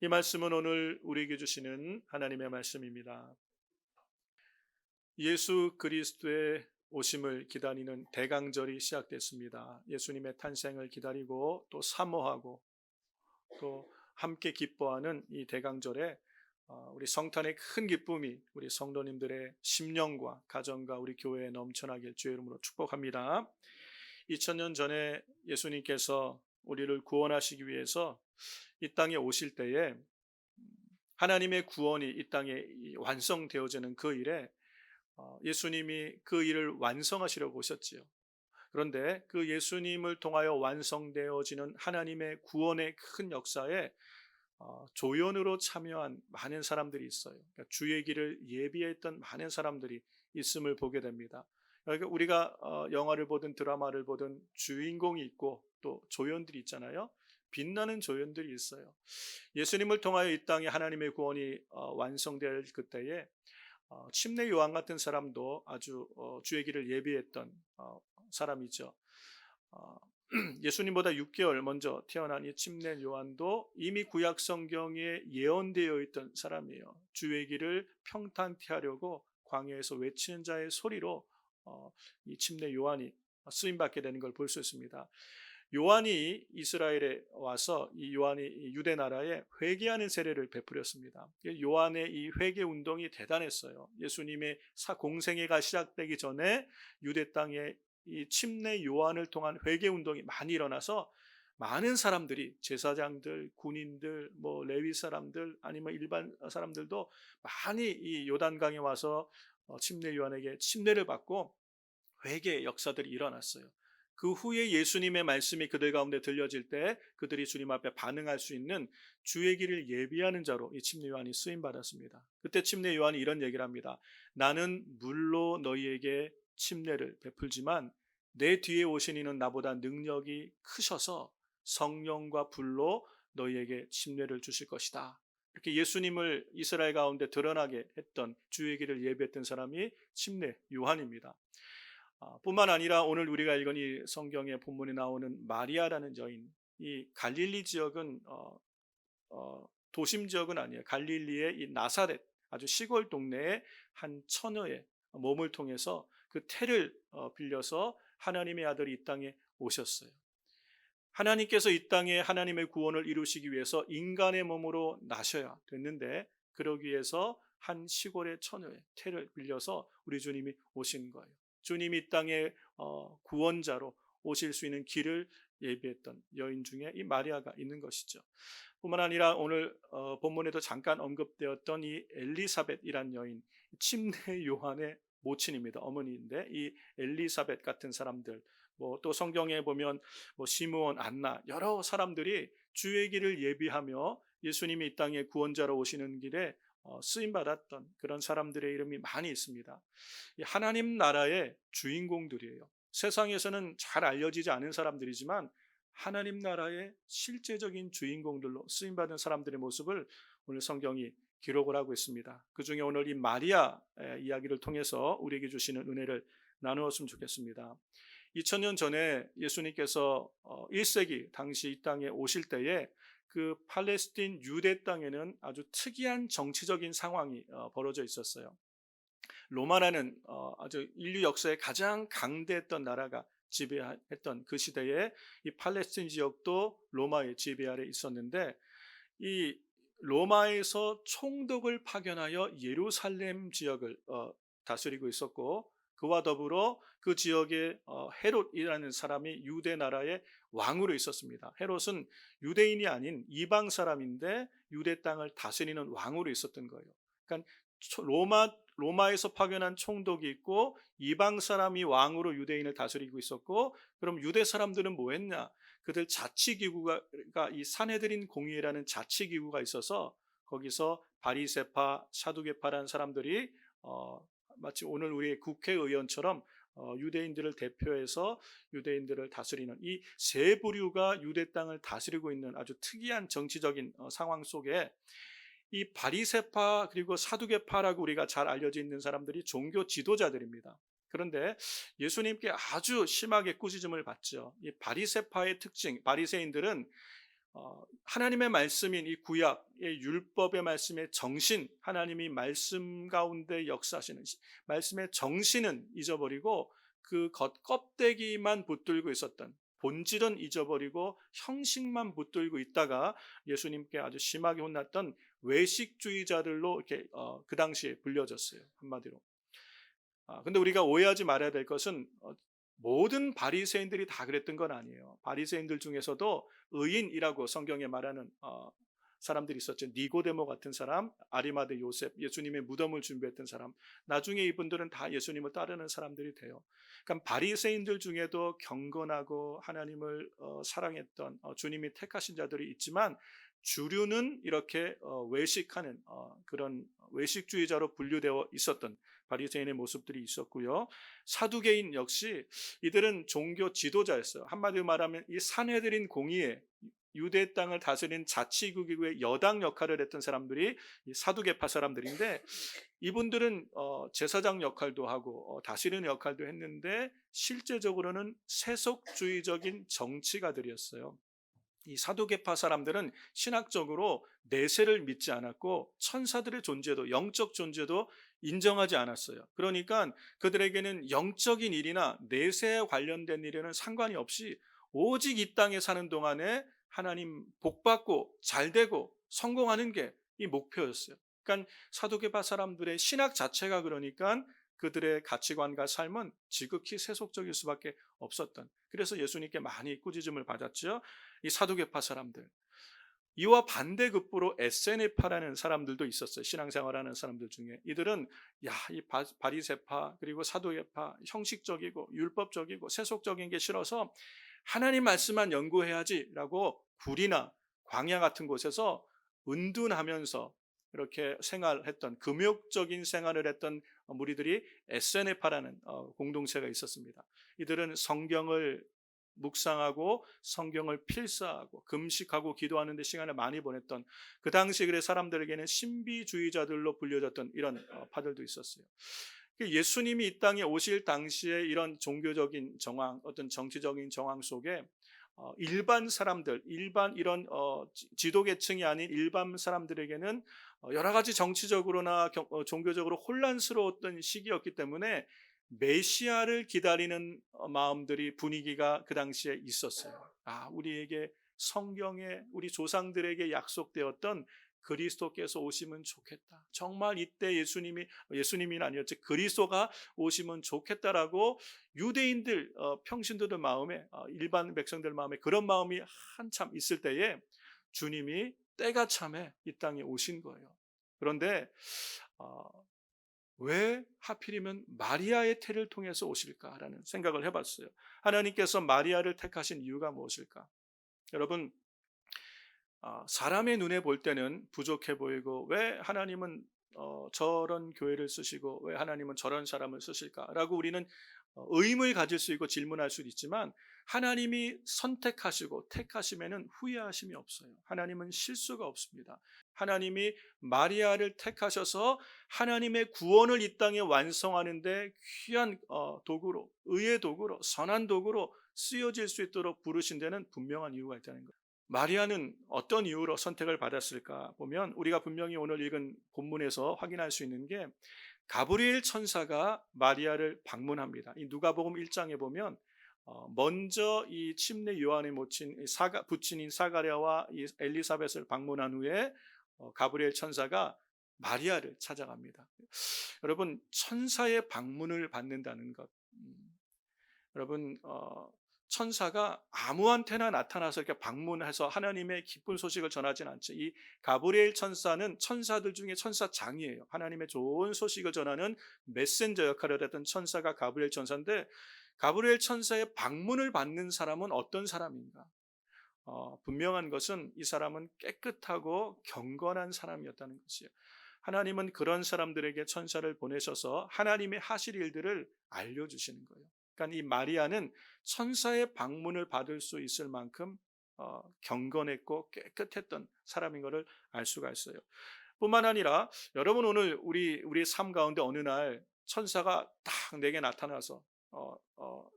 이 말씀은 오늘 우리에게 주시는 하나님의 말씀입니다. 예수 그리스도의 오심을 기다리는 대강절이 시작됐습니다. 예수님의 탄생을 기다리고 또 사모하고 또 함께 기뻐하는 이 대강절에 우리 성탄의 큰 기쁨이 우리 성도님들의 심령과 가정과 우리 교회에 넘쳐나길 주의 이름으로 축복합니다. 2000년 전에 예수님께서 우리를 구원하시기 위해서 이 땅에 오실 때에 하나님의 구원이 이 땅에 완성되어지는 그 일에 예수님이 그 일을 완성하시려고 오셨지요. 그런데 그 예수님을 통하여 완성되어지는 하나님의 구원의 큰 역사에 조연으로 참여한 많은 사람들이 있어요. 그러니까 주의 길을 예비했던 많은 사람들이 있음을 보게 됩니다. 그러니까 우리가 영화를 보든 드라마를 보든 주인공이 있고 또 조연들이 있잖아요. 빛나는 조연들이 있어요. 예수님을 통하여 이 땅에 하나님의 구원이 완성될 그때에 침례 요한 같은 사람도 아주 주의 길을 예비했던 사람이죠. 예수님보다 6개월 먼저 태어난 이 침례 요한도 이미 구약 성경에 예언되어 있던 사람이에요. 주의 길을 평탄케 하려고 광야에서 외치는 자의 소리로 이 침례 요한이 쓰임 받게 되는 걸 볼 수 있습니다. 요한이 이스라엘에 와서 이 요한이 유대 나라에 회개하는 세례를 베풀었습니다. 요한의 이 회개 운동이 대단했어요. 예수님의 공생애가 시작되기 전에 유대 땅에 이 침례 요한을 통한 회개 운동이 많이 일어나서 많은 사람들이 제사장들, 군인들, 뭐 레위 사람들 아니면 일반 사람들도 많이 이 요단강에 와서 침례 요한에게 침례를 받고 회개의 역사들이 일어났어요. 그 후에 예수님의 말씀이 그들 가운데 들려질 때 그들이 주님 앞에 반응할 수 있는 주의 길을 예비하는 자로 이 침례 요한이 쓰임 받았습니다. 그때 침례 요한이 이런 얘기를 합니다. 나는 물로 너희에게 침례를 베풀지만 내 뒤에 오신 이는 나보다 능력이 크셔서 성령과 불로 너희에게 침례를 주실 것이다. 이렇게 예수님을 이스라엘 가운데 드러나게 했던 주의 길을 예비했던 사람이 침례 요한입니다. 뿐만 아니라 오늘 우리가 읽은 이 성경의 본문에 나오는 마리아라는 여인, 이 갈릴리 지역은 도심 지역은 아니에요. 갈릴리의 이 나사렛 아주 시골 동네의 한 처녀의 몸을 통해서 그 태를 빌려서 하나님의 아들이 이 땅에 오셨어요. 하나님께서 이 땅에 하나님의 구원을 이루시기 위해서 인간의 몸으로 나셔야 됐는데 그러기 위해서 한 시골의 처녀의 태를 빌려서 우리 주님이 오신 거예요. 주님이 이 땅에 구원자로 오실 수 있는 길을 예비했던 여인 중에 이 마리아가 있는 것이죠. 뿐만 아니라 오늘 본문에도 잠깐 언급되었던 이 엘리사벳이란 여인, 침례 요한의 모친입니다. 어머니인데 이 엘리사벳 같은 사람들, 뭐 또 성경에 보면 뭐 시므온, 안나 여러 사람들이 주의 길을 예비하며 예수님이 이 땅에 구원자로 오시는 길에 쓰임 받았던 그런 사람들의 이름이 많이 있습니다. 하나님 나라의 주인공들이에요. 세상에서는 잘 알려지지 않은 사람들이지만 하나님 나라의 실제적인 주인공들로 쓰임 받은 사람들의 모습을 오늘 성경이 기록을 하고 있습니다. 그 중에 오늘 이 마리아 이야기를 통해서 우리에게 주시는 은혜를 나누었으면 좋겠습니다. 2000년 전에 예수님께서 1세기 당시 이 땅에 오실 때에 그 팔레스틴 유대 땅에는 아주 특이한 정치적인 상황이 벌어져 있었어요. 로마라는 아주 인류 역사에 가장 강대했던 나라가 지배했던 그 시대에 이 팔레스틴 지역도 로마의 지배 아래 있었는데 이 로마에서 총독을 파견하여 예루살렘 지역을 다스리고 있었고 그와 더불어 그 지역에 헤롯이라는 사람이 유대 나라의 왕으로 있었습니다. 헤롯은 유대인이 아닌 이방 사람인데 유대 땅을 다스리는 왕으로 있었던 거예요. 그러니까 로마에서 파견한 총독이 있고 이방 사람이 왕으로 유대인을 다스리고 있었고 그럼 유대 사람들은 뭐 했냐? 그들 자치기구가 그러니까 이 산헤드린 공의회라는 자치기구가 있어서 거기서 바리새파, 사두개파라는 사람들이 마치 오늘 우리의 국회의원처럼 유대인들을 대표해서 유대인들을 다스리는 이 세 부류가 유대 땅을 다스리고 있는 아주 특이한 정치적인 상황 속에 이 바리새파 그리고 사두개파라고 우리가 잘 알려져 있는 사람들이 종교 지도자들입니다. 그런데 예수님께 아주 심하게 꾸짖음을 받죠. 이 바리새파의 특징, 바리새인들은 하나님의 말씀인 이 구약의 율법의 말씀의 정신, 하나님이 말씀 가운데 역사하시는 말씀의 정신은 잊어버리고 그 겉껍데기만 붙들고 있었던, 본질은 잊어버리고 형식만 붙들고 있다가 예수님께 아주 심하게 혼났던 외식주의자들로 이렇게 그 당시에 불려졌어요. 한마디로. 근데 우리가 오해하지 말아야 될 것은 모든 바리새인들이 다 그랬던 건 아니에요. 바리새인들 중에서도 의인이라고 성경에 말하는 사람들이 있었죠. 니고데모 같은 사람, 아리마대 요셉, 예수님의 무덤을 준비했던 사람. 나중에 이분들은 다 예수님을 따르는 사람들이 돼요. 그러니까 바리새인들 중에도 경건하고 하나님을 사랑했던 주님이 택하신 자들이 있지만, 주류는 이렇게 외식하는 그런 외식주의자로 분류되어 있었던 바리새인의 모습들이 있었고요. 사두개인 역시 이들은 종교 지도자였어요. 한마디로 말하면 이 산헤드린 공의회, 유대 땅을 다스린 자치국의 여당 역할을 했던 사람들이 이 사두개파 사람들인데, 이분들은 제사장 역할도 하고 다스리는 역할도 했는데 실제적으로는 세속주의적인 정치가들이었어요. 이 사두개파 사람들은 신학적으로 내세를 믿지 않았고 천사들의 존재도, 영적 존재도 인정하지 않았어요. 그러니까 그들에게는 영적인 일이나 내세에 관련된 일에는 상관이 없이 오직 이 땅에 사는 동안에 하나님 복받고 잘되고 성공하는 게 이 목표였어요. 그러니까 사두개파 사람들의 신학 자체가, 그러니까 그들의 가치관과 삶은 지극히 세속적일 수밖에 없었던, 그래서 예수님께 많이 꾸짖음을 받았죠. 이 사두개파 사람들. 이와 반대급부로 에세네파라는 사람들도 있었어요. 신앙생활하는 사람들 중에. 이들은 이 바리새파 그리고 사두개파, 형식적이고 율법적이고 세속적인 게 싫어서 하나님 말씀만 연구해야지라고 굴이나 광야 같은 곳에서 은둔하면서 이렇게 생활했던, 금욕적인 생활을 했던 무리들이 에세네파라는 공동체가 있었습니다. 이들은 성경을 묵상하고 성경을 필사하고 금식하고 기도하는 데 시간을 많이 보냈던, 그 당시 그래 사람들에게는 신비주의자들로 불려졌던 이런 파들도 있었어요. 예수님이 이 땅에 오실 당시에 이런 종교적인 정황, 어떤 정치적인 정황 속에 일반 사람들, 일반 이런 지도계층이 아닌 일반 사람들에게는 여러 가지 정치적으로나 종교적으로 혼란스러웠던 시기였기 때문에 메시아를 기다리는 마음들이, 분위기가 그 당시에 있었어요. 우리에게 성경에 우리 조상들에게 약속되었던 그리스도께서 오시면 좋겠다. 정말 이때 예수님이 아니었지 그리스도가 오시면 좋겠다라고 유대인들, 평신도들 마음에, 일반 백성들 마음에 그런 마음이 한참 있을 때에 주님이 때가 참에 이 땅에 오신 거예요. 그런데 왜 하필이면 마리아의 태를 통해서 오실까라는 생각을 해봤어요. 하나님께서 마리아를 택하신 이유가 무엇일까? 여러분, 사람의 눈에 볼 때는 부족해 보이고, 왜 하나님은 저런 교회를 쓰시고 왜 하나님은 저런 사람을 쓰실까라고 우리는 의문을 가질 수 있고 질문할 수도 있지만, 하나님이 선택하시고 택하시면은 후회하심이 없어요. 하나님은 실수가 없습니다. 하나님이 마리아를 택하셔서 하나님의 구원을 이 땅에 완성하는데 귀한 도구로, 의의 도구로, 선한 도구로 쓰여질 수 있도록 부르신 데는 분명한 이유가 있다는 거예요. 마리아는 어떤 이유로 선택을 받았을까 보면, 우리가 분명히 오늘 읽은 본문에서 확인할 수 있는 게, 가브리엘 천사가 마리아를 방문합니다. 이 누가복음 1장에 보면 먼저 이 침례 요한의 부친인 사가랴와 이 엘리사벳을 방문한 후에 가브리엘 천사가 마리아를 찾아갑니다. 여러분, 천사의 방문을 받는다는 것, 여러분, 천사가 아무한테나 나타나서 이렇게 방문해서 하나님의 기쁜 소식을 전하진 않죠. 이 가브리엘 천사는 천사들 중에 천사장이에요. 하나님의 좋은 소식을 전하는 메신저 역할을 했던 천사가 가브리엘 천사인데, 가브리엘 천사의 방문을 받는 사람은 어떤 사람인가? 분명한 것은 이 사람은 깨끗하고 경건한 사람이었다는 것이에요. 하나님은 그런 사람들에게 천사를 보내셔서 하나님의 하실 일들을 알려주시는 거예요. 그러니까 이 마리아는 천사의 방문을 받을 수 있을 만큼 경건했고 깨끗했던 사람인 것을 알 수가 있어요. 뿐만 아니라 여러분, 오늘 우리의 삶 가운데 어느 날 천사가 딱 내게 나타나서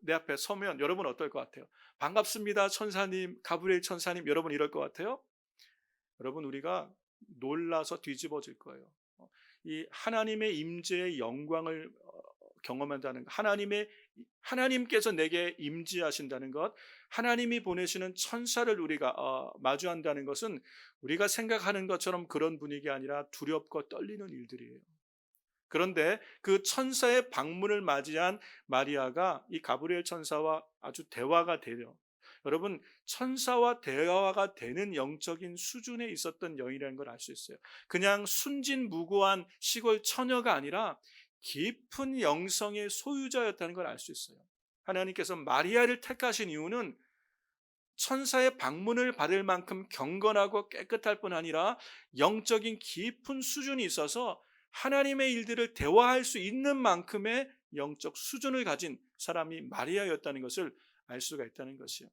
내 앞에 서면 여러분 어떨 것 같아요? 반갑습니다, 천사님, 가브리엘 천사님. 여러분 이럴 것 같아요? 여러분 우리가 놀라서 뒤집어질 거예요. 이 하나님의 임재의 영광을 경험한다는 것, 하나님께서 내게 임재하신다는 것, 하나님이 보내시는 천사를 우리가 마주한다는 것은 우리가 생각하는 것처럼 그런 분위기 아니라 두렵고 떨리는 일들이에요. 그런데 그 천사의 방문을 맞이한 마리아가 이 가브리엘 천사와 아주 대화가 되려, 여러분 천사와 대화가 되는 영적인 수준에 있었던 여인이라는 걸 알 수 있어요. 그냥 순진무구한 시골 처녀가 아니라 깊은 영성의 소유자였다는 걸 알 수 있어요. 하나님께서 마리아를 택하신 이유는 천사의 방문을 받을 만큼 경건하고 깨끗할 뿐 아니라 영적인 깊은 수준이 있어서 하나님의 일들을 대화할 수 있는 만큼의 영적 수준을 가진 사람이 마리아였다는 것을 알 수가 있다는 것이요.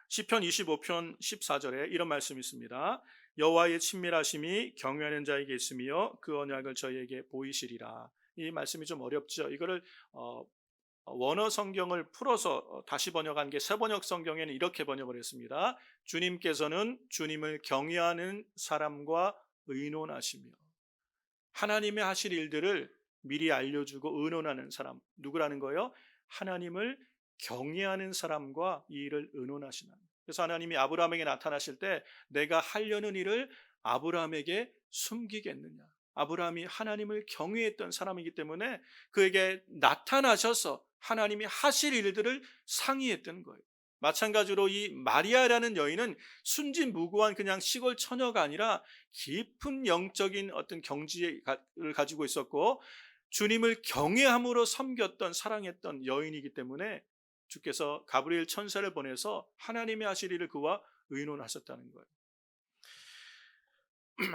시편 25편 14절에 이런 말씀이 있습니다. 여호와의 친밀하심이 경외하는 자에게 있으며 그 언약을 저희에게 보이시리라. 이 말씀이 좀 어렵죠. 이거를 원어 성경을 풀어서 다시 번역한 게 새번역 성경에는 이렇게 번역을 했습니다. 주님께서는 주님을 경외하는 사람과 의논하시며, 하나님의 하실 일들을 미리 알려주고 의논하는 사람, 누구라는 거예요? 하나님을 경외하는 사람과 이 일을 의논하시는. 그래서 하나님이 아브라함에게 나타나실 때 내가 하려는 일을 아브라함에게 숨기겠느냐. 아브라함이 하나님을 경외했던 사람이기 때문에 그에게 나타나셔서 하나님이 하실 일들을 상의했던 거예요. 마찬가지로 이 마리아라는 여인은 순진무구한 그냥 시골 처녀가 아니라 깊은 영적인 어떤 경지를 가지고 있었고 주님을 경외함으로 섬겼던, 사랑했던 여인이기 때문에 주께서 가브리엘 천사를 보내서 하나님의 하실 일을 그와 의논하셨다는 거예요.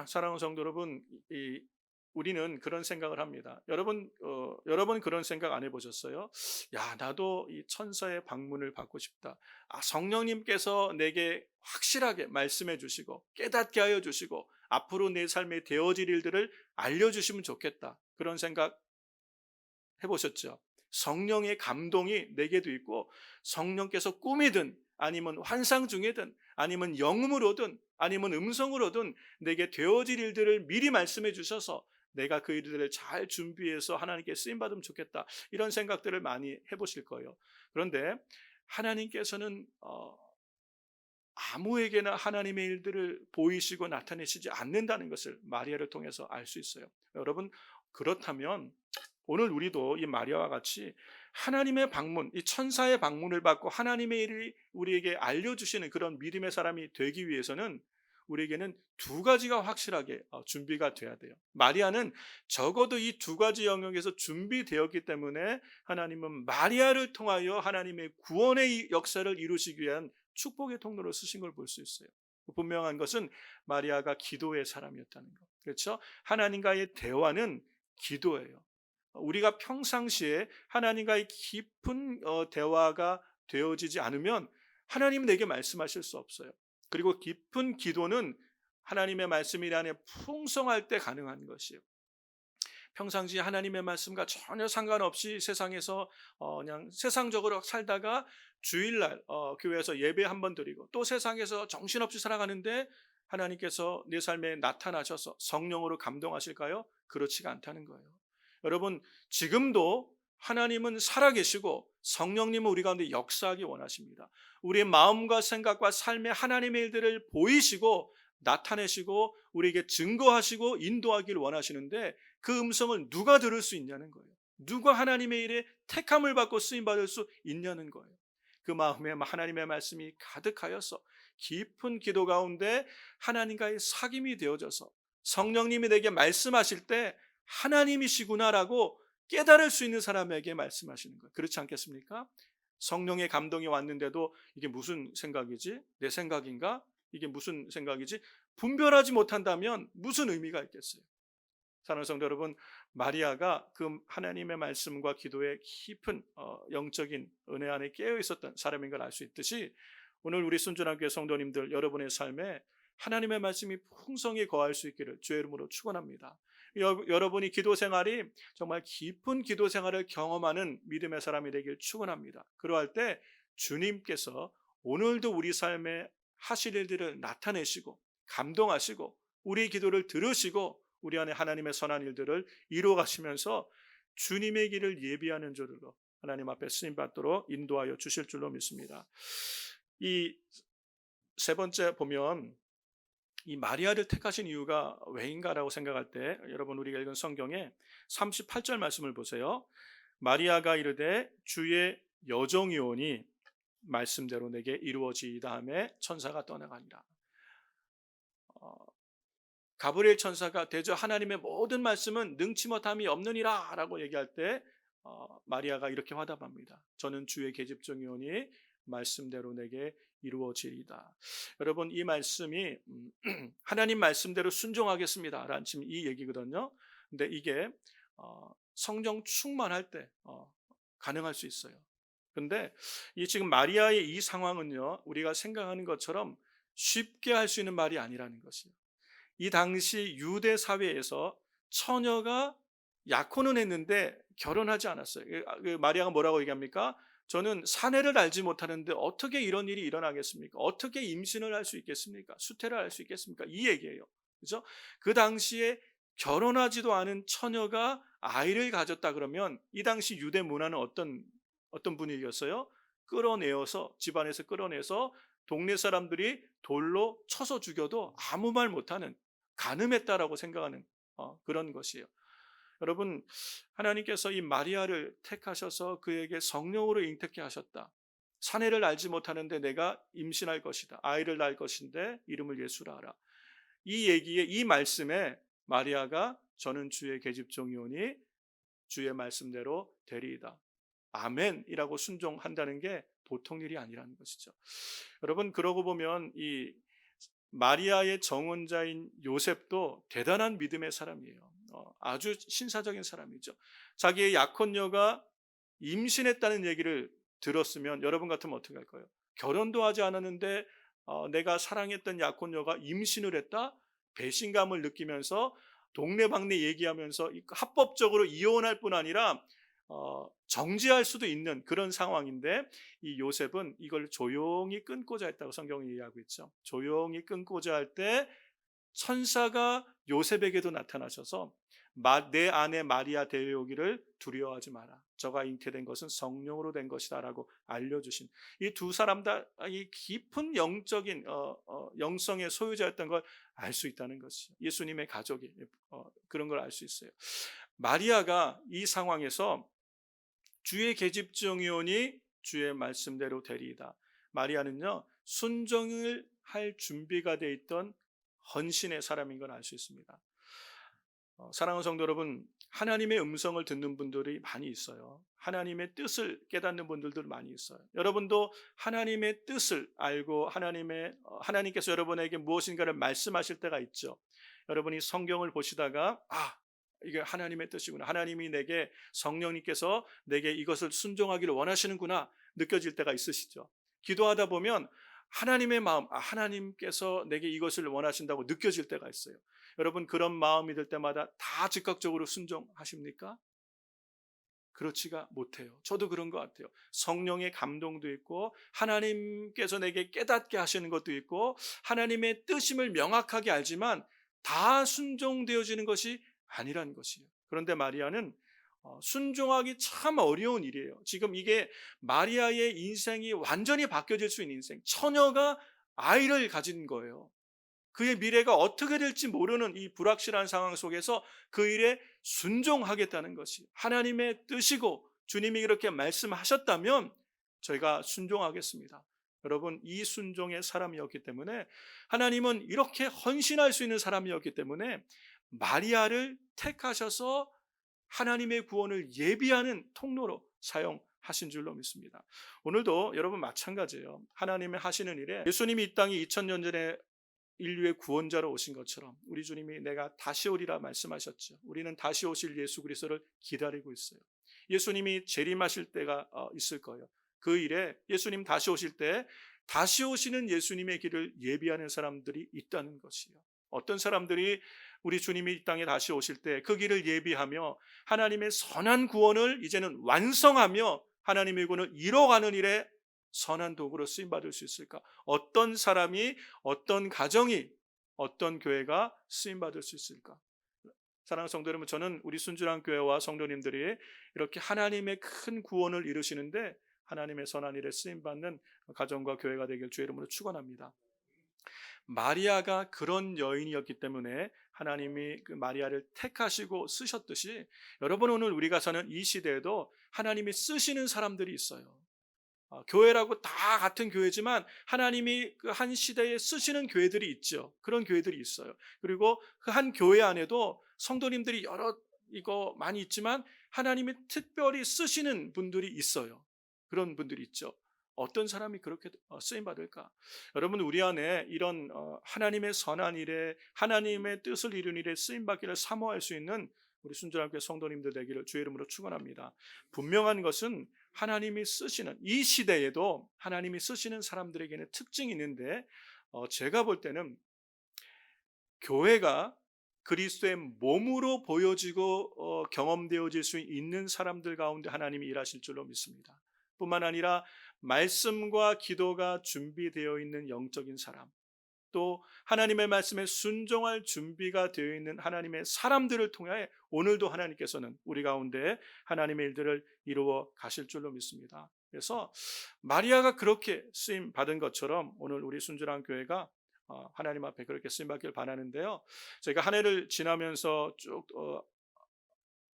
사랑하는 성도 여러분, 우리는 그런 생각을 합니다. 여러분 그런 생각 안 해보셨어요? 야, 나도 이 천사의 방문을 받고 싶다. 성령님께서 내게 확실하게 말씀해 주시고 깨닫게 하여 주시고 앞으로 내 삶에 되어질 일들을 알려주시면 좋겠다. 그런 생각 해보셨죠? 성령의 감동이 내게도 있고 성령께서 꿈이든 아니면 환상 중이든 아니면 영음으로든 아니면 음성으로든 내게 되어질 일들을 미리 말씀해 주셔서 내가 그 일들을 잘 준비해서 하나님께 쓰임받으면 좋겠다. 이런 생각들을 많이 해보실 거예요. 그런데 하나님께서는 아무에게나 하나님의 일들을 보이시고 나타내시지 않는다는 것을 마리아를 통해서 알 수 있어요. 여러분, 그렇다면 오늘 우리도 이 마리아와 같이 하나님의 방문, 이 천사의 방문을 받고 하나님의 일을 우리에게 알려주시는 그런 믿음의 사람이 되기 위해서는 우리에게는 두 가지가 확실하게 준비가 돼야 돼요. 마리아는 적어도 이 두 가지 영역에서 준비되었기 때문에 하나님은 마리아를 통하여 하나님의 구원의 역사를 이루시기 위한 축복의 통로로 쓰신 걸 볼 수 있어요. 분명한 것은 마리아가 기도의 사람이었다는 것. 그렇죠? 하나님과의 대화는 기도예요. 우리가 평상시에 하나님과의 깊은 대화가 되어지지 않으면 하나님은 내게 말씀하실 수 없어요. 그리고 깊은 기도는 하나님의 말씀이 내 안에 풍성할 때 가능한 것이에요. 평상시에 하나님의 말씀과 전혀 상관없이 세상에서 그냥 세상적으로 살다가 주일날 교회에서 예배 한번 드리고 또 세상에서 정신없이 살아가는데 하나님께서 내 삶에 나타나셔서 성령으로 감동하실까요? 그렇지가 않다는 거예요. 여러분, 지금도 하나님은 살아계시고 성령님은 우리 가운데 역사하기 원하십니다. 우리의 마음과 생각과 삶의 하나님의 일들을 보이시고 나타내시고 우리에게 증거하시고 인도하기를 원하시는데 그 음성을 누가 들을 수 있냐는 거예요. 누가 하나님의 일에 택함을 받고 쓰임받을 수 있냐는 거예요. 그 마음에 하나님의 말씀이 가득하여서 깊은 기도 가운데 하나님과의 사귐이 되어져서 성령님이 내게 말씀하실 때 하나님이시구나라고 깨달을 수 있는 사람에게 말씀하시는 거예요. 그렇지 않겠습니까? 성령의 감동이 왔는데도 이게 무슨 생각이지? 내 생각인가? 이게 무슨 생각이지? 분별하지 못한다면 무슨 의미가 있겠어요? 사랑하는 성도 여러분, 마리아가 그 하나님의 말씀과 기도의 깊은 영적인 은혜 안에 깨어 있었던 사람인 걸 알 수 있듯이 오늘 우리 순전한 교회 성도님들 여러분의 삶에 하나님의 말씀이 풍성히 거할 수 있기를 주의 이름으로 축원합니다. 여러분이 기도 생활이 정말 깊은 기도 생활을 경험하는 믿음의 사람이 되길 축원합니다. 그러할 때 주님께서 오늘도 우리 삶에 하실 일들을 나타내시고 감동하시고 우리 기도를 들으시고 우리 안에 하나님의 선한 일들을 이루어 가시면서 주님의 길을 예비하는 줄로 하나님 앞에 쓰임 받도록 인도하여 주실 줄로 믿습니다. 이 세 번째 보면 이 마리아를 택하신 이유가 왜인가라고 생각할 때 여러분 우리가 읽은 성경에 38절 말씀을 보세요. 마리아가 이르되 주의 여종이오니 말씀대로 내게 이루어지이다 하매 천사가 떠나가니라. 가브리엘 천사가 대저 하나님의 모든 말씀은 능치 못함이 없느니라 라고 얘기할 때 마리아가 이렇게 화답합니다. 저는 주의 계집종이오니 말씀대로 내게 이루어지리이다. 여러분 이 말씀이 하나님 말씀대로 순종하겠습니다 라는 지금 이 얘기거든요. 근데 이게 성령 충만할 때 가능할 수 있어요. 근데 이 지금 마리아의 이 상황은요 우리가 생각하는 것처럼 쉽게 할 수 있는 말이 아니라는 것이에요. 이 당시 유대 사회에서 처녀가 약혼은 했는데 결혼하지 않았어요. 마리아가 뭐라고 얘기합니까? 저는 사내를 알지 못하는데 어떻게 이런 일이 일어나겠습니까? 어떻게 임신을 할 수 있겠습니까? 수태를 할 수 있겠습니까? 이 얘기예요. 그죠? 그 당시에 결혼하지도 않은 처녀가 아이를 가졌다 그러면 이 당시 유대 문화는 어떤 분위기였어요? 끌어내어서 집안에서 끌어내서 동네 사람들이 돌로 쳐서 죽여도 아무 말 못하는 간음했다라고 생각하는 그런 것이에요. 여러분 하나님께서 이 마리아를 택하셔서 그에게 성령으로 잉태케 하셨다. 사내를 알지 못하는데 내가 임신할 것이다. 아이를 낳을 것인데 이름을 예수라 하라. 이 얘기에 이 말씀에 마리아가 저는 주의 계집종이오니 주의 말씀대로 되리이다. 아멘이라고 순종한다는 게 보통 일이 아니라는 것이죠. 여러분 그러고 보면 이 마리아의 정혼자인 요셉도 대단한 믿음의 사람이에요. 아주 신사적인 사람이죠. 자기의 약혼녀가 임신했다는 얘기를 들었으면 여러분 같으면 어떻게 할 거예요? 결혼도 하지 않았는데 내가 사랑했던 약혼녀가 임신을 했다? 배신감을 느끼면서 동네방네 얘기하면서 합법적으로 이혼할 뿐 아니라 정지할 수도 있는 그런 상황인데 이 요셉은 이걸 조용히 끊고자 했다고 성경이 이야기하고 있죠. 조용히 끊고자 할 때 천사가 요셉에게도 나타나셔서 내 아내 마리아 데려오기를 두려워하지 마라. 저가 잉태된 것은 성령으로 된 것이다 라고 알려주신 이 두 사람 다 이 깊은 영적인 영성의 소유자였던 걸 알 수 있다는 것이죠. 예수님의 가족이 그런 걸 알 수 있어요. 마리아가 이 상황에서 주의 계집종이오니 주의 말씀대로 되리이다. 마리아는요 순종을 할 준비가 돼 있던 헌신의 사람인 걸 알 수 있습니다. 사랑하는 성도 여러분, 하나님의 음성을 듣는 분들이 많이 있어요. 하나님의 뜻을 깨닫는 분들도 많이 있어요. 여러분도 하나님의 뜻을 알고 하나님께서 여러분에게 무엇인가를 말씀하실 때가 있죠. 여러분이 성경을 보시다가 이게 하나님의 뜻이구나. 하나님이 내게 성령님께서 내게 이것을 순종하기를 원하시는구나 느껴질 때가 있으시죠. 기도하다 보면 하나님의 마음, 하나님께서 내게 이것을 원하신다고 느껴질 때가 있어요. 여러분 그런 마음이 들 때마다 다 즉각적으로 순종하십니까? 그렇지가 못해요. 저도 그런 것 같아요. 성령의 감동도 있고 하나님께서 내게 깨닫게 하시는 것도 있고 하나님의 뜻임을 명확하게 알지만 다 순종되어지는 것이 아니란 것이에요. 그런데 마리아는 순종하기 참 어려운 일이에요. 지금 이게 마리아의 인생이 완전히 바뀌어질 수 있는 인생. 처녀가 아이를 가진 거예요. 그의 미래가 어떻게 될지 모르는 이 불확실한 상황 속에서 그 일에 순종하겠다는 것이 하나님의 뜻이고 주님이 그렇게 말씀하셨다면 저희가 순종하겠습니다. 여러분 이 순종의 사람이었기 때문에 하나님은 이렇게 헌신할 수 있는 사람이었기 때문에 마리아를 택하셔서 하나님의 구원을 예비하는 통로로 사용하신 줄로 믿습니다. 오늘도 여러분 마찬가지예요. 하나님의 하시는 일에 예수님이 이 땅에 2000년 전에 인류의 구원자로 오신 것처럼 우리 주님이 내가 다시 오리라 말씀하셨죠. 우리는 다시 오실 예수 그리스도를 기다리고 있어요. 예수님이 재림하실 때가 있을 거예요. 그 일에 예수님 다시 오실 때 다시 오시는 예수님의 길을 예비하는 사람들이 있다는 것이요. 어떤 사람들이 우리 주님이 이 땅에 다시 오실 때 그 길을 예비하며 하나님의 선한 구원을 이제는 완성하며 하나님의 구원을 이뤄가는 일에 선한 도구로 쓰임받을 수 있을까? 어떤 사람이, 어떤 가정이, 어떤 교회가 쓰임받을 수 있을까? 사랑하는 성도 여러분, 저는 우리 순준한 교회와 성도님들이 이렇게 하나님의 큰 구원을 이루시는데 하나님의 선한 일에 쓰임받는 가정과 교회가 되길 주의 이름으로 축원합니다. 마리아가 그런 여인이었기 때문에 하나님이 그 마리아를 택하시고 쓰셨듯이 여러분, 오늘 우리가 사는 이 시대에도 하나님이 쓰시는 사람들이 있어요. 교회라고 다 같은 교회지만 하나님이 그 한 시대에 쓰시는 교회들이 있죠. 그런 교회들이 있어요. 그리고 그 한 교회 안에도 성도님들이 여러 이거 많이 있지만 하나님이 특별히 쓰시는 분들이 있어요. 그런 분들이 있죠. 어떤 사람이 그렇게 쓰임 받을까? 여러분, 우리 안에 이런 하나님의 선한 일에, 하나님의 뜻을 이룬 일에 쓰임 받기를 사모할 수 있는 우리 순전한 교회 성도님들 되기를 주의 이름으로 축원합니다. 분명한 것은 하나님이 쓰시는 이 시대에도 하나님이 쓰시는 사람들에게는 특징이 있는데, 제가 볼 때는 교회가 그리스도의 몸으로 보여지고 경험되어질 수 있는 사람들 가운데 하나님이 일하실 줄로 믿습니다. 뿐만 아니라 말씀과 기도가 준비되어 있는 영적인 사람, 또 하나님의 말씀에 순종할 준비가 되어 있는 하나님의 사람들을 통해 오늘도 하나님께서는 우리 가운데 하나님의 일들을 이루어 가실 줄로 믿습니다. 그래서 마리아가 그렇게 쓰임 받은 것처럼 오늘 우리 순전한 교회가 하나님 앞에 그렇게 쓰임 받기를 바라는데요. 제가 한 해를 지나면서 쭉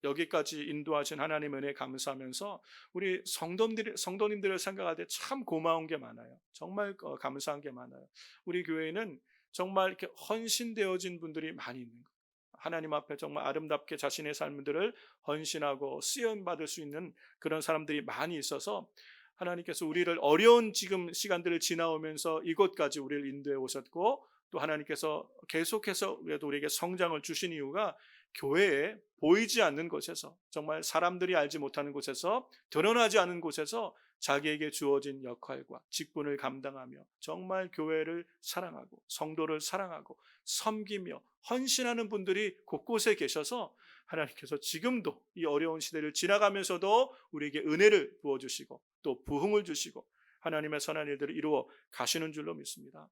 여기까지 인도하신 하나님의 은혜에 감사하면서 우리 성도님들을 생각할 때 참 고마운 게 많아요. 정말 감사한 게 많아요. 우리 교회는 정말 이렇게 헌신되어진 분들이 많이 있는 거예요. 하나님 앞에 정말 아름답게 자신의 삶들을 헌신하고 쓰임 받을 수 있는 그런 사람들이 많이 있어서 하나님께서 우리를 어려운 지금 시간들을 지나오면서 이곳까지 우리를 인도해 오셨고, 또 하나님께서 계속해서 그래도 우리에게 성장을 주신 이유가 교회에 보이지 않는 곳에서, 정말 사람들이 알지 못하는 곳에서, 드러나지 않은 곳에서 자기에게 주어진 역할과 직분을 감당하며 정말 교회를 사랑하고 성도를 사랑하고 섬기며 헌신하는 분들이 곳곳에 계셔서 하나님께서 지금도 이 어려운 시대를 지나가면서도 우리에게 은혜를 부어주시고 또 부흥을 주시고 하나님의 선한 일들을 이루어 가시는 줄로 믿습니다.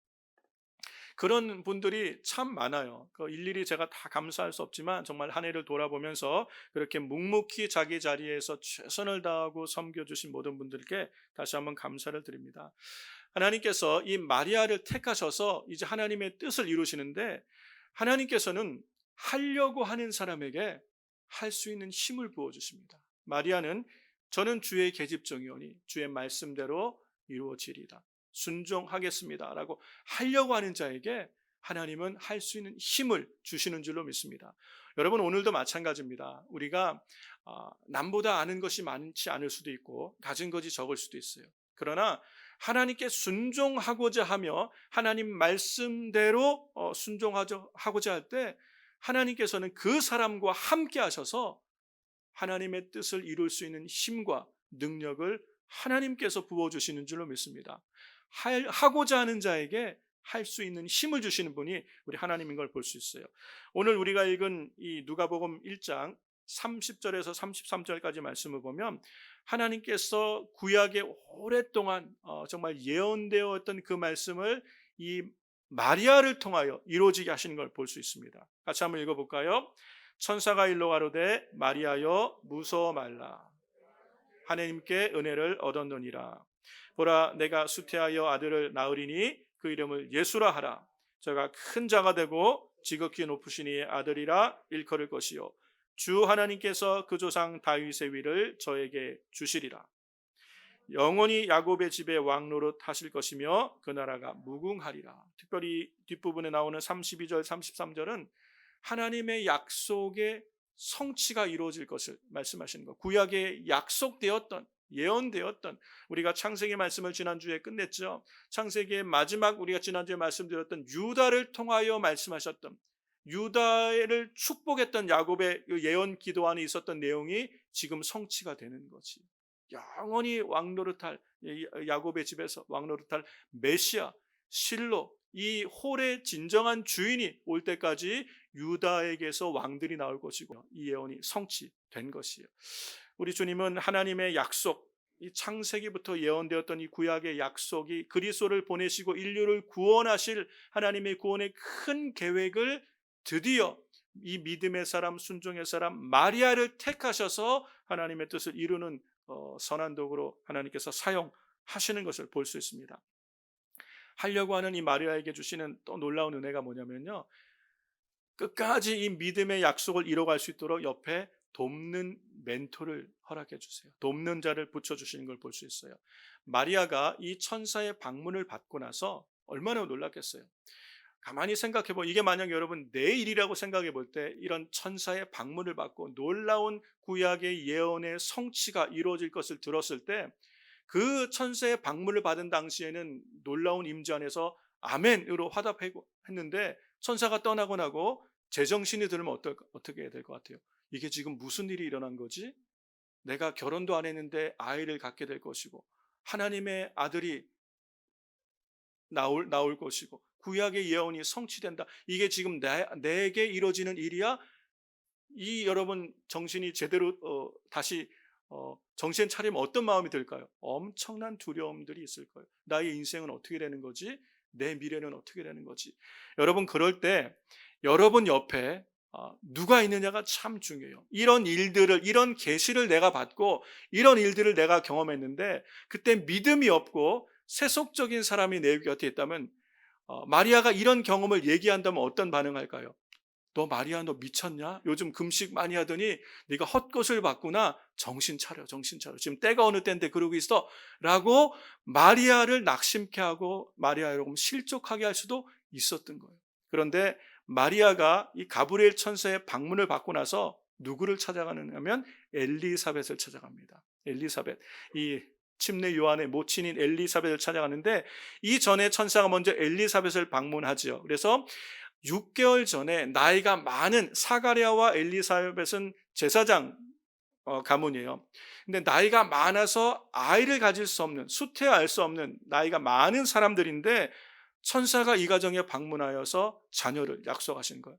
그런 분들이 참 많아요. 일일이 제가 다 감사할 수 없지만 정말 한 해를 돌아보면서 그렇게 묵묵히 자기 자리에서 최선을 다하고 섬겨주신 모든 분들께 다시 한번 감사를 드립니다. 하나님께서 이 마리아를 택하셔서 이제 하나님의 뜻을 이루시는데, 하나님께서는 하려고 하는 사람에게 할 수 있는 힘을 부어주십니다. 마리아는 저는 주의 계집종이오니 주의 말씀대로 이루어지리다, 순종하겠습니다 라고 하려고 하는 자에게 하나님은 할 수 있는 힘을 주시는 줄로 믿습니다. 여러분, 오늘도 마찬가지입니다. 우리가 남보다 아는 것이 많지 않을 수도 있고 가진 것이 적을 수도 있어요. 그러나 하나님께 순종하고자 하며 하나님 말씀대로 순종하고자 할 때 하나님께서는 그 사람과 함께 하셔서 하나님의 뜻을 이룰 수 있는 힘과 능력을 하나님께서 부어주시는 줄로 믿습니다. 하고자 하는 자에게 할 수 있는 힘을 주시는 분이 우리 하나님인 걸 볼 수 있어요. 오늘 우리가 읽은 이 누가복음 1장 30절에서 33절까지 말씀을 보면 하나님께서 구약에 오랫동안 정말 예언되었던 그 말씀을 이 마리아를 통하여 이루어지게 하시는 걸 볼 수 있습니다. 같이 한번 읽어볼까요? 천사가 일러 가로되 마리아여 무서워 말라, 하나님께 은혜를 얻었느니라. 보라, 내가 수태하여 아들을 낳으리니 그 이름을 예수라 하라. 저가 큰 자가 되고 지극히 높으신 이의 아들이라 일컬을 것이요 주 하나님께서 그 조상 다윗의 위를 저에게 주시리라. 영원히 야곱의 집에 왕노릇 하실 것이며 그 나라가 무궁하리라. 특별히 뒷부분에 나오는 32절 33절은 하나님의 약속의 성취가 이루어질 것을 말씀하시는 것, 구약에 약속되었던, 예언되었던, 우리가 창세기 말씀을 지난주에 끝냈죠. 창세기의 마지막 우리가 지난주에 말씀드렸던 유다를 통하여 말씀하셨던, 유다를 축복했던 야곱의 예언 기도 안에 있었던 내용이 지금 성취가 되는 거지. 영원히 왕노릇할, 야곱의 집에서 왕노릇할 메시아, 실로 이 홀의 진정한 주인이 올 때까지 유다에게서 왕들이 나올 것이고 이 예언이 성취된 것이에요. 우리 주님은 하나님의 약속, 이 창세기부터 예언되었던 이 구약의 약속이 그리스도를 보내시고 인류를 구원하실 하나님의 구원의 큰 계획을 드디어 이 믿음의 사람, 순종의 사람 마리아를 택하셔서 하나님의 뜻을 이루는 선한 도구로 하나님께서 사용하시는 것을 볼 수 있습니다. 하려고 하는 이 마리아에게 주시는 또 놀라운 은혜가 뭐냐면요, 끝까지 이 믿음의 약속을 이뤄갈 수 있도록 옆에 돕는 멘토를 허락해 주세요. 돕는 자를 붙여주시는 걸 볼 수 있어요. 마리아가 이 천사의 방문을 받고 나서 얼마나 놀랐겠어요. 가만히 생각해 보면 이게 만약 여러분 내 일이라고 생각해 볼 때 이런 천사의 방문을 받고 놀라운 구약의 예언의 성취가 이루어질 것을 들었을 때 그 천사의 방문을 받은 당시에는 놀라운 임재 안에서 아멘으로 화답했는데 천사가 떠나고 나고 제정신이 들면 어떻게 해야 될 것 같아요? 이게 지금 무슨 일이 일어난 거지? 내가 결혼도 안 했는데 아이를 갖게 될 것이고 하나님의 아들이 나올 것이고 구약의 예언이 성취된다. 이게 지금 내게 이루어지는 일이야? 이 여러분 정신이 제대로 다시 정신 차리면 어떤 마음이 들까요? 엄청난 두려움들이 있을 거예요. 나의 인생은 어떻게 되는 거지? 내 미래는 어떻게 되는 거지? 여러분 그럴 때 여러분 옆에 누가 있느냐가 참 중요해요. 이런 일들을, 이런 계시를 내가 받고 이런 일들을 내가 경험했는데 그때 믿음이 없고 세속적인 사람이 내 곁에 있다면 마리아가 이런 경험을 얘기한다면 어떤 반응할까요? 너 마리아 너 미쳤냐? 요즘 금식 많이 하더니 네가 헛것을 봤구나. 정신 차려, 정신 차려. 지금 때가 어느 때인데 그러고 있어. 라고 마리아를 낙심케 하고 마리아를 조금 실족하게 할 수도 있었던 거예요. 그런데 마리아가 이 가브리엘 천사의 방문을 받고 나서 누구를 찾아가느냐면 엘리사벳을 찾아갑니다. 엘리사벳, 이 침례 요한의 모친인 엘리사벳을 찾아가는데 이 전에 천사가 먼저 엘리사벳을 방문하지요. 그래서 6개월 전에 나이가 많은 사가랴와 엘리사벳은 제사장 가문이에요. 근데 나이가 많아서 아이를 가질 수 없는, 수태할 수 없는 나이가 많은 사람들인데 천사가 이 가정에 방문하여서 자녀를 약속하신 거예요.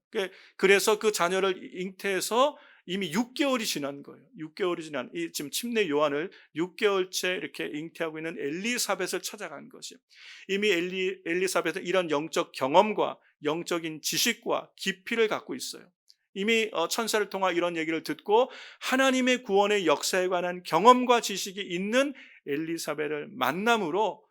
그래서 그 자녀를 잉태해서 이미 6개월이 지난 거예요. 6개월이 지난 이 지금 침례 요한을 6개월째 이렇게 잉태하고 있는 엘리사벳을 찾아간 것이에요. 이미 엘리사벳은 이런 영적 경험과 영적인 지식과 깊이를 갖고 있어요. 이미 천사를 통한 이런 얘기를 듣고 하나님의 구원의 역사에 관한 경험과 지식이 있는 엘리사벳을 만남으로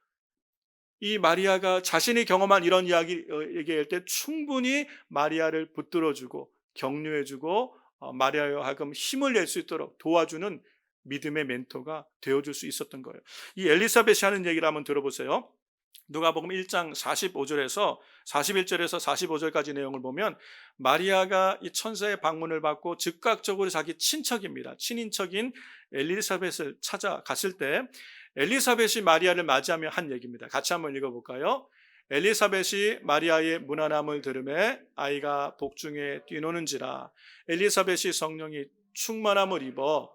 이 마리아가 자신이 경험한 이런 이야기 얘기할 때 충분히 마리아를 붙들어주고 격려해주고 마리아여 하여금 힘을 낼 수 있도록 도와주는 믿음의 멘토가 되어줄 수 있었던 거예요. 이 엘리사벳이 하는 얘기를 한번 들어보세요. 누가복음 1장 45절에서 41절에서 45절까지 내용을 보면 마리아가 이 천사의 방문을 받고 즉각적으로 자기 친척입니다. 친인척인 엘리사벳을 찾아갔을 때 엘리사벳이 마리아를 맞이하며 한 얘기입니다. 같이 한번 읽어볼까요? 엘리사벳이 마리아의 무난함을 들으매 아이가 복중에 뛰노는지라 엘리사벳이 성령이 충만함을 입어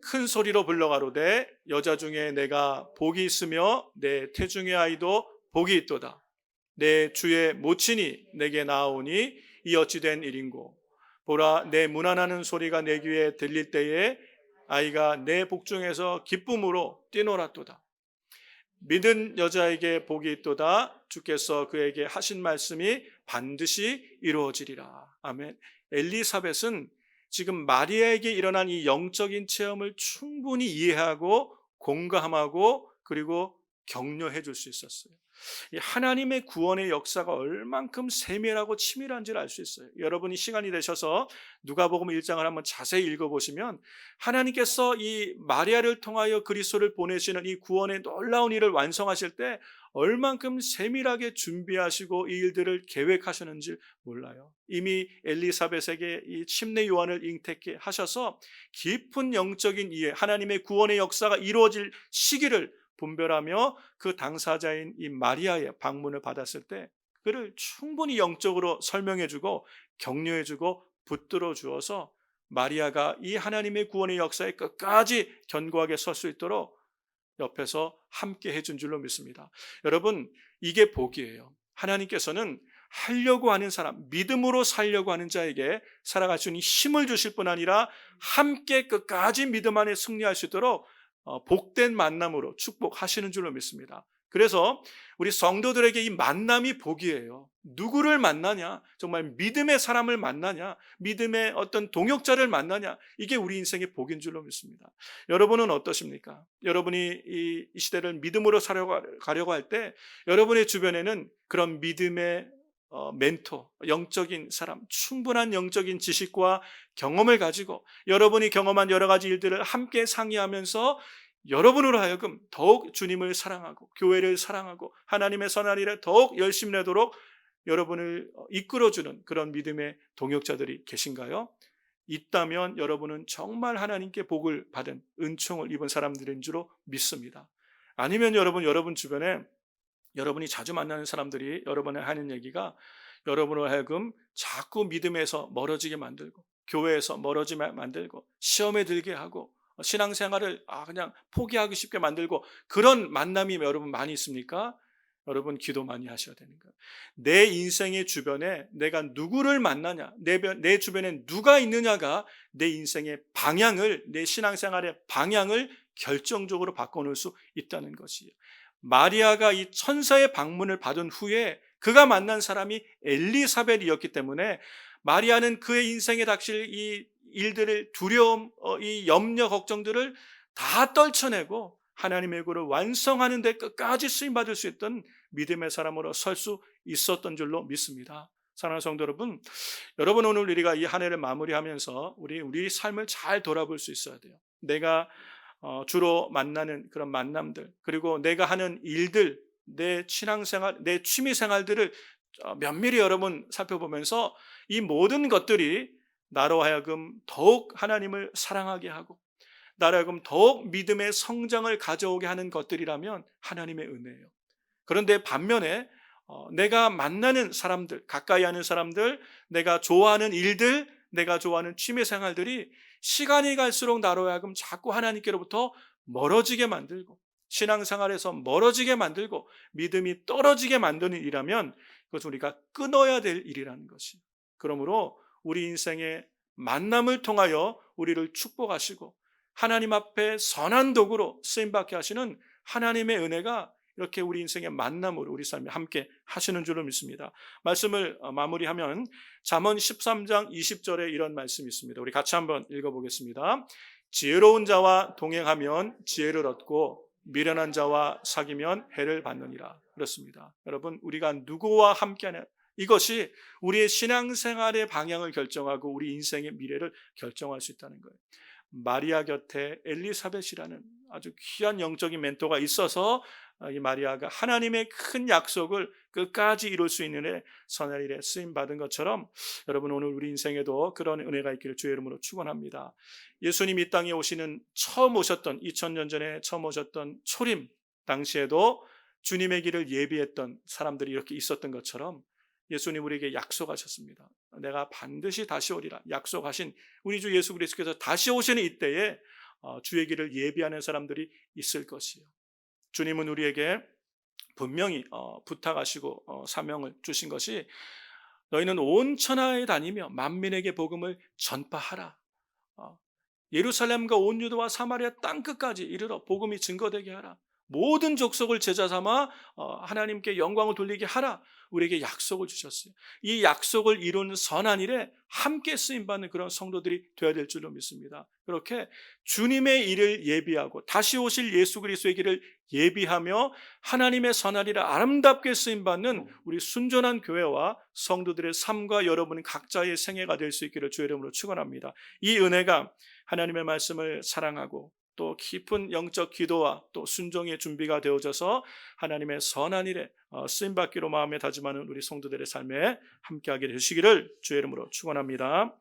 큰 소리로 불러가로되 여자 중에 내가 복이 있으며 내 태중의 아이도 복이 있도다. 내 주의 모친이 내게 나아오니 이 어찌된 일인고 보라 내 문안하는 소리가 내 귀에 들릴 때에 아이가 내 복중에서 기쁨으로 뛰놀았도다. 믿은 여자에게 복이 있도다. 주께서 그에게 하신 말씀이 반드시 이루어지리라. 아멘. 엘리사벳은 지금 마리아에게 일어난 이 영적인 체험을 충분히 이해하고 공감하고 그리고 격려해 줄 수 있었어요. 이 하나님의 구원의 역사가 얼만큼 세밀하고 치밀한지를 알 수 있어요. 여러분이 시간이 되셔서 누가복음 1장을 한번 자세히 읽어보시면 하나님께서 이 마리아를 통하여 그리스도를 보내시는 이 구원의 놀라운 일을 완성하실 때 얼만큼 세밀하게 준비하시고 이 일들을 계획하셨는지 몰라요. 이미 엘리사벳에게 이 침례 요한을 잉태케 하셔서 깊은 영적인 이해, 하나님의 구원의 역사가 이루어질 시기를 분별하며 그 당사자인 이 마리아의 방문을 받았을 때 그를 충분히 영적으로 설명해주고 격려해주고 붙들어 주어서 마리아가 이 하나님의 구원의 역사에 끝까지 견고하게 설 수 있도록 옆에서 함께 해준 줄로 믿습니다. 여러분 이게 복이에요. 하나님께서는 하려고 하는 사람, 믿음으로 살려고 하는 자에게 살아갈 수 있는 힘을 주실 뿐 아니라 함께 끝까지 믿음 안에 승리할 수 있도록 복된 만남으로 축복하시는 줄로 믿습니다. 그래서 우리 성도들에게 이 만남이 복이에요. 누구를 만나냐? 정말 믿음의 사람을 만나냐? 믿음의 어떤 동역자를 만나냐? 이게 우리 인생의 복인 줄로 믿습니다. 여러분은 어떠십니까? 여러분이 이 시대를 믿음으로 가려고 할 때 여러분의 주변에는 그런 믿음의 멘토, 영적인 사람, 충분한 영적인 지식과 경험을 가지고 여러분이 경험한 여러 가지 일들을 함께 상의하면서 여러분으로 하여금 더욱 주님을 사랑하고 교회를 사랑하고 하나님의 선한 일에 더욱 열심히 내도록 여러분을 이끌어주는 그런 믿음의 동역자들이 계신가요? 있다면 여러분은 정말 하나님께 복을 받은 은총을 입은 사람들인 줄로 믿습니다. 아니면 여러분 주변에 여러분이 자주 만나는 사람들이 여러분의 하는 얘기가 여러분을 하여금 자꾸 믿음에서 멀어지게 만들고 교회에서 멀어지게 만들고 시험에 들게 하고 신앙생활을 그냥 포기하기 쉽게 만들고 그런 만남이 여러분 많이 있습니까? 여러분 기도 많이 하셔야 되는 거예요. 내 인생의 주변에 내가 누구를 만나냐, 내 주변에 누가 있느냐가 내 인생의 방향을, 내 신앙생활의 방향을 결정적으로 바꿔놓을 수 있다는 것이에요. 마리아가 이 천사의 방문을 받은 후에 그가 만난 사람이 엘리사벳이었기 때문에 마리아는 그의 인생에 닥칠 이 일들을 두려움, 이 염려, 걱정들을 다 떨쳐내고 하나님의 구를 완성하는 데 끝까지 쓰임받을 수 있던 믿음의 사람으로 설 수 있었던 줄로 믿습니다. 사랑하는 성도 여러분, 오늘 우리가 이 한 해를 마무리하면서 우리 삶을 잘 돌아볼 수 있어야 돼요. 내가 주로 만나는 그런 만남들, 그리고 내가 하는 일들, 내 신앙생활, 내 취미생활들을 면밀히 여러분 살펴보면서 이 모든 것들이 나로 하여금 더욱 하나님을 사랑하게 하고 나로 하여금 더욱 믿음의 성장을 가져오게 하는 것들이라면 하나님의 은혜예요. 그런데 반면에 내가 만나는 사람들, 가까이 하는 사람들, 내가 좋아하는 일들, 내가 좋아하는 취미생활들이 시간이 갈수록 나로 하여금 자꾸 하나님께로부터 멀어지게 만들고 신앙생활에서 멀어지게 만들고 믿음이 떨어지게 만드는 일이라면 그것은 우리가 끊어야 될 일이라는 것이. 그러므로 우리 인생의 만남을 통하여 우리를 축복하시고 하나님 앞에 선한 도구로 쓰임받게 하시는 하나님의 은혜가 이렇게 우리 인생의 만남으로 우리 삶에 함께 하시는 줄로 믿습니다. 말씀을 마무리하면 잠언 13장 20절에 이런 말씀이 있습니다. 우리 같이 한번 읽어보겠습니다. 지혜로운 자와 동행하면 지혜를 얻고 미련한 자와 사귀면 해를 받느니라. 그렇습니다. 여러분, 우리가 누구와 함께하냐, 이것이 우리의 신앙생활의 방향을 결정하고 우리 인생의 미래를 결정할 수 있다는 거예요. 마리아 곁에 엘리사벳이라는 아주 귀한 영적인 멘토가 있어서 이 마리아가 하나님의 큰 약속을 끝까지 이룰 수 있는 선한 일에 쓰임받은 것처럼 여러분 오늘 우리 인생에도 그런 은혜가 있기를 주의 이름으로 축원합니다. 예수님 이 땅에 오시는 처음 오셨던 2000년 전에 처음 오셨던 초림 당시에도 주님의 길을 예비했던 사람들이 이렇게 있었던 것처럼 예수님 우리에게 약속하셨습니다. 내가 반드시 다시 오리라 약속하신 우리 주 예수 그리스도께서 다시 오시는 이때에 주의 길을 예비하는 사람들이 있을 것이에요. 주님은 우리에게 분명히 부탁하시고 사명을 주신 것이 너희는 온 천하에 다니며 만민에게 복음을 전파하라. 예루살렘과 온 유다와 사마리아 땅끝까지 이르러 복음이 증거되게 하라. 모든 족속을 제자 삼아 하나님께 영광을 돌리게 하라. 우리에게 약속을 주셨어요. 이 약속을 이루는 선한 일에 함께 쓰임받는 그런 성도들이 되어야 될 줄로 믿습니다. 그렇게 주님의 일을 예비하고 다시 오실 예수 그리스도의 길을 예비하며 하나님의 선한 일에 아름답게 쓰임받는 우리 순전한 교회와 성도들의 삶과 여러분 각자의 생애가 될 수 있기를 주의 이름으로 축원합니다. 이 은혜가 하나님의 말씀을 사랑하고 또 깊은 영적 기도와 또 순종의 준비가 되어져서 하나님의 선한 일에 쓰임받기로 마음에 다짐하는 우리 성도들의 삶에 함께하게 되시기를 주의 이름으로 축원합니다.